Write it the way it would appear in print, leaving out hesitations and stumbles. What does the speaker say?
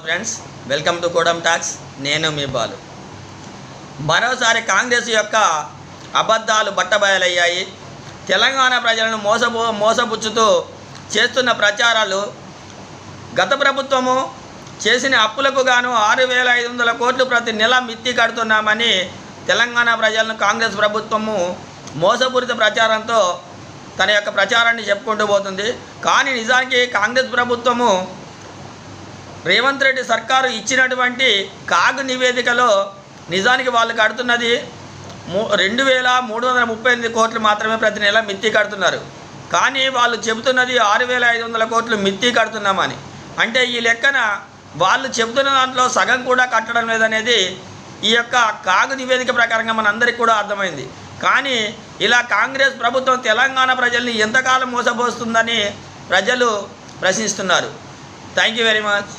Friends, welcome to Kodam talks. నేను మీ బాలు. మరోసారి కాంగ్రెస్ యొక్క అబద్ధాలు బట్టబయలయ్యాయి. తెలంగాణ ప్రజలను మోసపుచ్చుతూ చేస్తున్న ప్రచారాలు, గత ప్రభుత్వము చేసిన అప్పులకు గాను 6,500 కోట్లు ప్రతి నెల మిత్తి కడుతున్నామని తెలంగాణ ప్రజలను కాంగ్రెస్ ప్రభుత్వము మోసపూరిత ప్రచారంతో తన యొక్క ప్రచారాన్ని చెప్పుకుంటూ పోతుంది. కానీ నిజానికి కాంగ్రెస్ ప్రభుత్వము రేవంత్ రెడ్డి సర్కారు ఇచ్చినటువంటి కాగ్ నివేదికలో నిజానికి వాళ్ళు కడుతున్నది 2,338 కోట్లు మాత్రమే ప్రతి నెల మిత్తి కడుతున్నారు. కానీ వాళ్ళు చెబుతున్నది 6,500 కోట్లు మిత్తి కడుతున్నామని. అంటే ఈ లెక్కన వాళ్ళు చెబుతున్న దాంట్లో సగం కూడా కట్టడం లేదనేది ఈ యొక్క కాగ్ నివేదిక ప్రకారంగా మనందరికీ కూడా అర్థమైంది. కానీ ఇలా కాంగ్రెస్ ప్రభుత్వం తెలంగాణ ప్రజల్ని ఎంతకాలం మోసపోస్తుందని ప్రజలు ప్రశ్నిస్తున్నారు. Thank you very much.